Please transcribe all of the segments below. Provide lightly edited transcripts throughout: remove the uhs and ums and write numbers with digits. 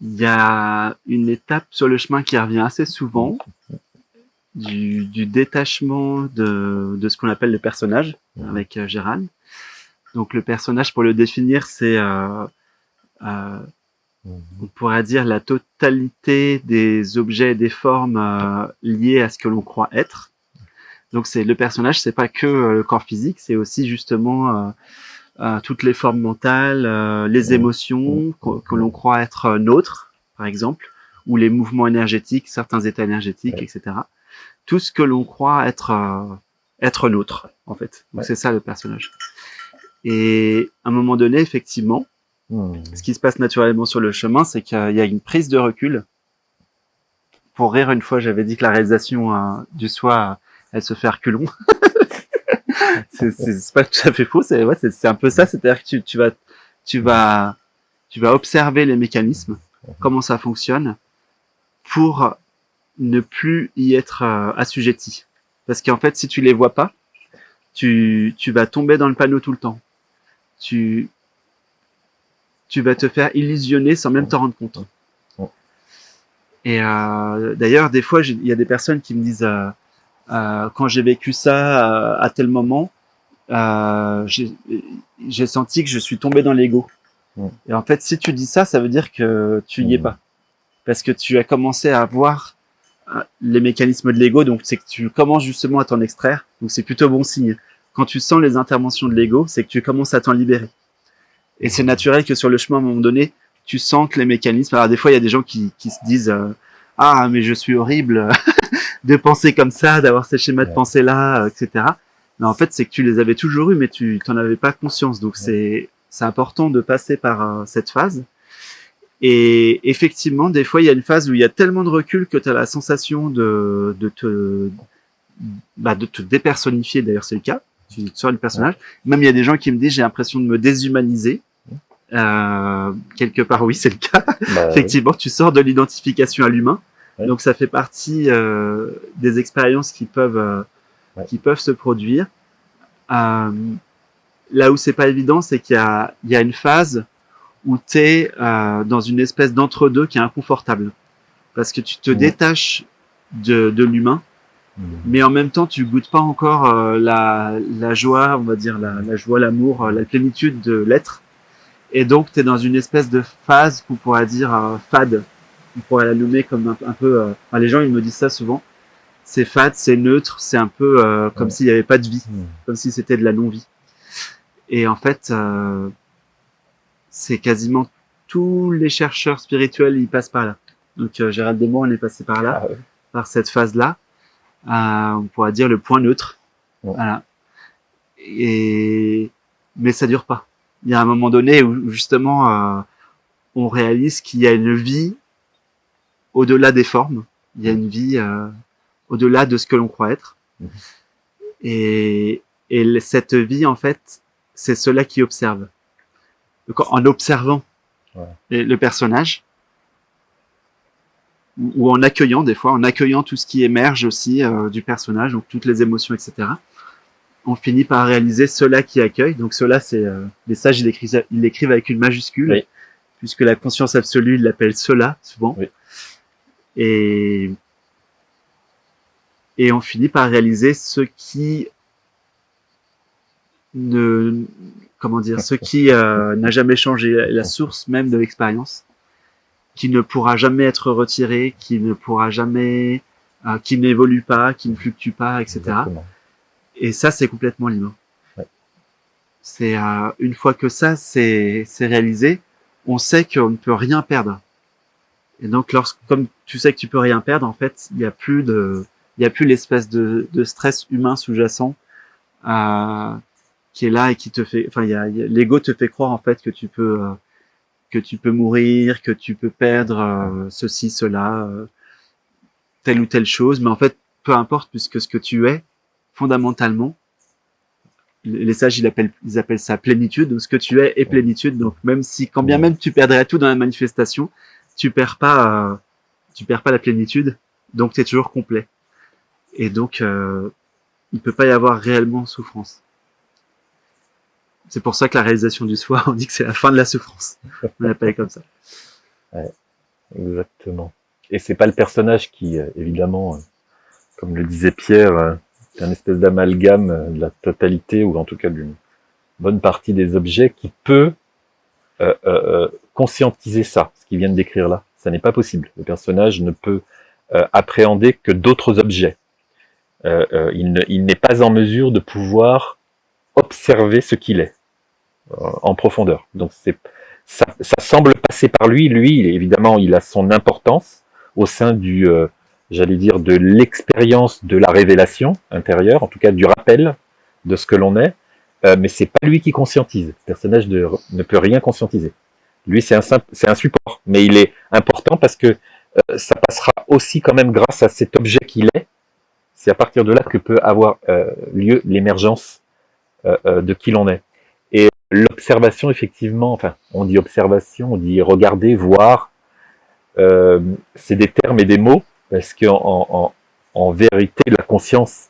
il y a une étape sur le chemin qui revient assez souvent, du détachement de ce qu'on appelle le personnage, avec Gérald. Donc le personnage, pour le définir, c'est, on pourrait dire, la totalité des objets et des formes liées à ce que l'on croit être. Donc c'est le personnage, c'est pas que le corps physique, c'est aussi justement toutes les formes mentales, les émotions que l'on croit être nôtres, par exemple, ou les mouvements énergétiques, certains états énergétiques, etc. Tout ce que l'on croit être nôtre, en fait. Donc c'est ça le personnage. Et à un moment donné, effectivement, ce qui se passe naturellement sur le chemin, c'est qu'il y a une prise de recul. Pour rire, une fois, j'avais dit que la réalisation du soi, elle se fait à reculons. C'est pas tout à fait faux, c'est un peu ça, c'est-à-dire que tu vas observer les mécanismes, comment ça fonctionne, pour ne plus y être assujetti. Parce qu'en fait, si tu les vois pas, tu vas tomber dans le panneau tout le temps. Tu vas te faire illusionner sans même t'en rendre compte. Et d'ailleurs, des fois, il y a des personnes qui me disent quand j'ai vécu ça à tel moment, j'ai senti que je suis tombé dans l'ego. Et en fait, si tu dis ça, ça veut dire que tu y es pas. Parce que tu as commencé à voir les mécanismes de l'ego, donc c'est que tu commences justement à t'en extraire, donc c'est plutôt bon signe. Quand tu sens les interventions de l'ego, c'est que tu commences à t'en libérer. Et c'est naturel que sur le chemin, à un moment donné, tu sens que les mécanismes... Alors des fois, il y a des gens qui se disent ah, mais je suis horrible de penser comme ça, d'avoir ces schémas de pensée-là, etc. Mais en fait, c'est que tu les avais toujours eus, mais tu t'en avais pas conscience. Donc c'est important de passer par cette phase. Et effectivement, des fois, il y a une phase où il y a tellement de recul que tu as la sensation de te dépersonnifier. D'ailleurs, c'est le cas. Tu sors du personnage. Même il y a des gens qui me disent j'ai l'impression de me déshumaniser. Quelque part, oui, c'est le cas. Effectivement, tu sors de l'identification à l'humain. Donc, ça fait partie des expériences qui peuvent se produire. Là où c'est pas évident, c'est qu'il y a une phase où tu es dans une espèce d'entre-deux qui est inconfortable. Parce que tu te détaches de l'humain, mais en même temps, tu goûtes pas encore la joie, on va dire, la joie, l'amour, la plénitude de l'être. Et donc, tu es dans une espèce de phase qu'on pourrait dire fade. On pourrait la nommer comme un peu... enfin, les gens, ils me disent ça souvent. C'est fade, c'est neutre, c'est un peu comme s'il n'y avait pas de vie, comme si c'était de la non-vie. Et en fait, c'est quasiment tous les chercheurs spirituels, ils passent par là. Donc Gérald et moi, on est passé par là, par cette phase-là. On pourrait dire le point neutre. Voilà. Mais ça dure pas. Il y a un moment donné où justement on réalise qu'il y a une vie au-delà des formes. Il y a une vie au-delà de ce que l'on croit être. Et cette vie, en fait, c'est cela qui observe. Donc, en observant le personnage, ou en accueillant des fois, en accueillant tout ce qui émerge aussi du personnage, donc toutes les émotions, etc., on finit par réaliser cela qui accueille. Donc cela, c'est les sages, ils l'écrivent avec une majuscule, puisque la conscience absolue, ils l'appellent cela souvent. Et on finit par réaliser ce qui n'a jamais changé, la source même de l'expérience, qui ne pourra jamais être retirée, qui ne pourra jamais, qui n'évolue pas, qui ne fluctue pas, etc. Exactement. Et ça, c'est complètement libre. C'est une fois que ça c'est réalisé, on sait qu'on ne peut rien perdre. Et donc, comme tu sais que tu peux rien perdre, en fait, il y a plus l'espèce de stress humain sous-jacent qui est là et qui te fait, enfin, l'ego te fait croire en fait que tu peux mourir, que tu peux perdre ceci, cela, telle ou telle chose, mais en fait, peu importe, puisque ce que tu es, fondamentalement, les sages, ils appellent ça plénitude, donc ce que tu es est plénitude, donc quand bien même tu perdrais tout dans la manifestation, tu perds pas la plénitude, donc tu es toujours complet. Et donc, il peut pas y avoir réellement souffrance. C'est pour ça que la réalisation du soi, on dit que c'est la fin de la souffrance. On l'appelle comme ça. exactement. Et c'est pas le personnage qui, évidemment, comme le disait Pierre, est un espèce d'amalgame de la totalité, ou en tout cas d'une bonne partie des objets, qui peut conscientiser ça, ce qu'il vient de décrire là. Ça n'est pas possible. Le personnage ne peut appréhender que d'autres objets. Il n'est pas en mesure de pouvoir observer ce qu'il est en profondeur. Donc ça semble passer par lui. Lui, évidemment, il a son importance au sein du, j'allais dire, de l'expérience de la révélation intérieure, en tout cas du rappel de ce que l'on est. Mais c'est pas lui qui conscientise. Le personnage ne peut rien conscientiser. Lui, c'est un support, mais il est important parce que ça passera aussi quand même grâce à cet objet qu'il est. C'est à partir de là que peut avoir lieu l'émergence de qui l'on est. Et l'observation, effectivement, enfin, on dit observation, on dit regarder, voir, c'est des termes et des mots, parce en vérité, la conscience,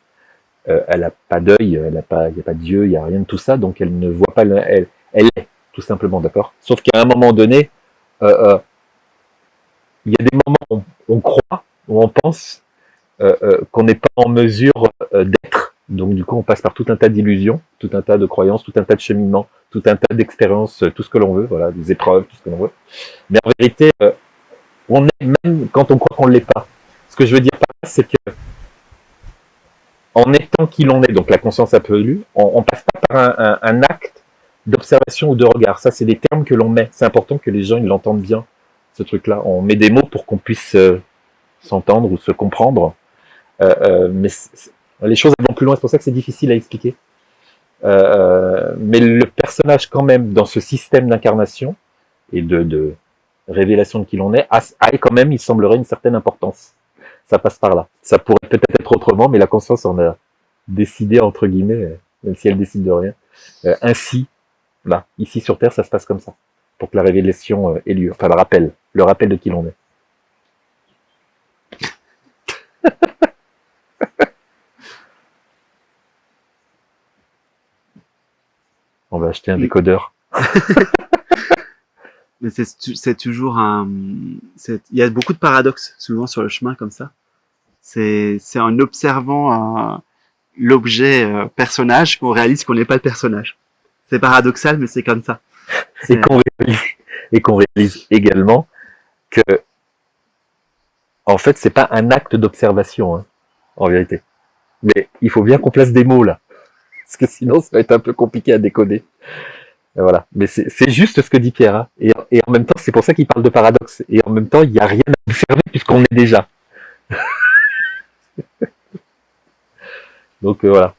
elle n'a pas d'œil, il n'y a pas Dieu, il n'y a rien de tout ça, donc elle ne voit pas, elle est, tout simplement, d'accord. Sauf qu'à un moment donné, il y a des moments où on croit, où on pense qu'on n'est pas en mesure d'être. Donc du coup, on passe par tout un tas d'illusions, tout un tas de croyances, tout un tas de cheminements, tout un tas d'expériences, tout ce que l'on veut, voilà, des épreuves, tout ce que l'on veut. Mais en vérité, on est même quand on croit qu'on ne l'est pas. Ce que je veux dire par là, c'est que en étant qui l'on est, donc la conscience absolue, on passe pas par un acte d'observation ou de regard. Ça, c'est des termes que l'on met. C'est important que les gens ils l'entendent bien, ce truc-là. On met des mots pour qu'on puisse s'entendre ou se comprendre. Mais les choses vont plus loin, c'est pour ça que c'est difficile à expliquer. Mais le personnage, quand même, dans ce système d'incarnation et de révélation de qui l'on est, a quand même, il semblerait, une certaine importance. Ça passe par là. Ça pourrait peut-être être autrement, mais la conscience en a décidé, entre guillemets, même si elle décide de rien. Ainsi, là, ici sur Terre, ça se passe comme ça, pour que la révélation ait lieu. Enfin, le rappel de qui l'on est. On va acheter un décodeur. Mais c'est toujours il y a beaucoup de paradoxes souvent sur le chemin comme ça. C'est en observant l'objet personnage qu'on réalise qu'on n'est pas le personnage. C'est paradoxal, mais c'est comme ça. Et qu'on réalise également que, en fait, c'est pas un acte d'observation, hein, en vérité. Mais il faut bien qu'on place des mots là, parce que sinon ça va être un peu compliqué à décoder. Et voilà. Mais c'est juste ce que dit Pierre. Hein. Et en même temps, c'est pour ça qu'il parle de paradoxe. Et en même temps, il n'y a rien à observer puisqu'on est déjà. Donc voilà.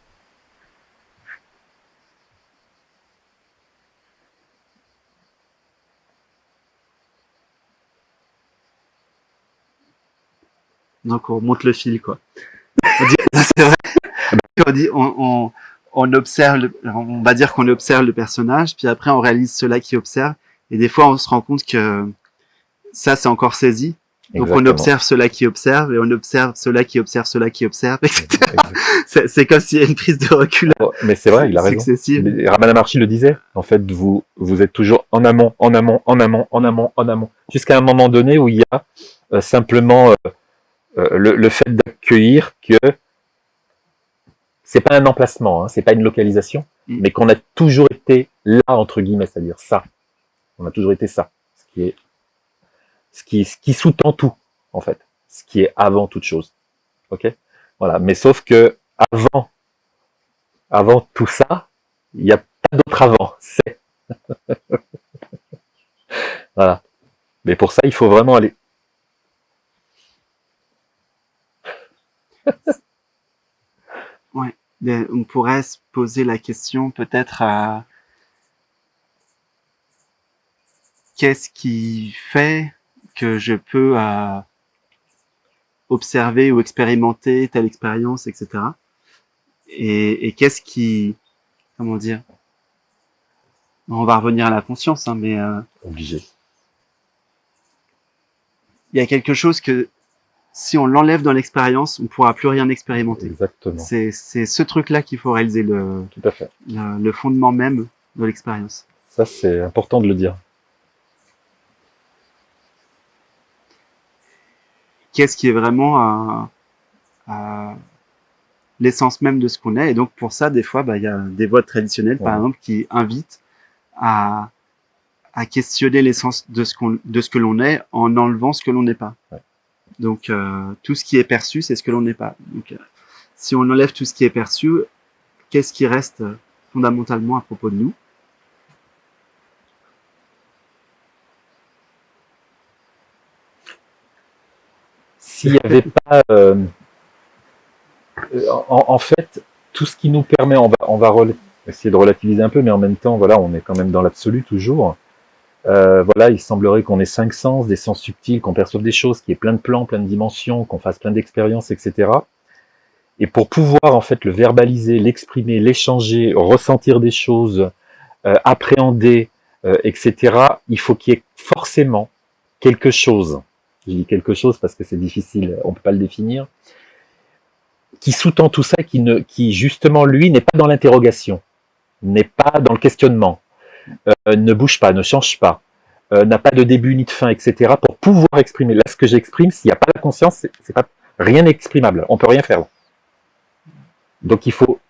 Donc on monte le fil, quoi. C'est vrai. On dit, on observe, on va dire qu'on observe le personnage, puis après on réalise ceux-là qui observent, et des fois on se rend compte que ça c'est encore saisi. Donc Exactement. on observe ceux-là qui observent, et on observe ceux-là qui observent ceux-là qui observent, etc. C'est comme s'il y a une prise de recul. Oh, mais c'est vrai, il a raison. Ramana Maharshi le disait. En fait, vous êtes toujours en amont, en amont, en amont, en amont, en amont, jusqu'à un moment donné où il y a simplement le fait d'accueillir que c'est pas un emplacement, hein, c'est pas une localisation, mais qu'on a toujours été là entre guillemets, c'est-à-dire ça. On a toujours été ça, ce qui sous-tend tout en fait, ce qui est avant toute chose. Ok, voilà. Mais sauf que avant tout ça, il n'y a pas d'autre avant. C'est voilà. Mais pour ça, il faut vraiment aller. Ouais. On pourrait se poser la question peut-être à qu'est-ce qui fait que je peux observer ou expérimenter telle expérience, etc. Et qu'est-ce qui, comment dire, on va revenir à la conscience, hein, mais Obligé. Il y a quelque chose que si on l'enlève dans l'expérience, on pourra plus rien expérimenter. Exactement. C'est ce truc-là qu'il faut réaliser, tout à fait. Le fondement même de l'expérience. Ça, c'est important de le dire. qu'est-ce qui est vraiment l'essence même de ce qu'on est. Et donc pour ça, des fois, il y a des voix traditionnelles, par exemple, qui invitent à questionner l'essence de ce que l'on est en enlevant ce que l'on n'est pas. Ouais. Donc tout ce qui est perçu, c'est ce que l'on n'est pas. Donc si on enlève tout ce qui est perçu, qu'est-ce qui reste fondamentalement à propos de nous? S'il n'y avait pas, en fait, tout ce qui nous permet, on va essayer de relativiser un peu, mais en même temps, voilà, on est quand même dans l'absolu toujours. Voilà, il semblerait qu'on ait 5 sens, des sens subtils, qu'on perçoive des choses, qu'il y ait plein de plans, plein de dimensions, qu'on fasse plein d'expériences, etc. Et pour pouvoir en fait le verbaliser, l'exprimer, l'échanger, ressentir des choses, appréhender, etc., il faut qu'il y ait forcément quelque chose. Je dis quelque chose parce que c'est difficile, on peut pas le définir, qui sous-tend tout ça, qui justement lui n'est pas dans l'interrogation, n'est pas dans le questionnement, ne bouge pas, ne change pas, n'a pas de début ni de fin, etc. pour pouvoir exprimer. Là, ce que j'exprime, s'il n'y a pas la conscience, c'est pas rien n'est exprimable, on peut rien faire. Donc il faut,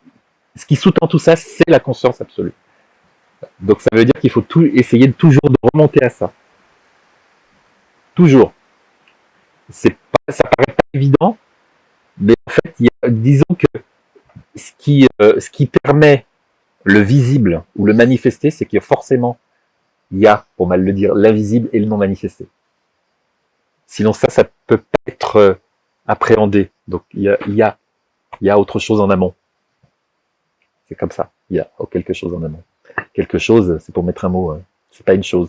ce qui sous-tend tout ça, c'est la conscience absolue. Donc ça veut dire qu'il faut essayer de toujours de remonter à ça. Toujours. Ça paraît pas évident, mais en fait, disons que ce qui permet le visible ou le manifesté, c'est qu'il y a forcément, pour mal le dire, l'invisible et le non manifesté. Sinon ça peut pas être appréhendé. Donc il y a autre chose en amont. C'est comme ça. Il y a quelque chose en amont. Quelque chose, c'est pour mettre un mot, c'est pas une chose.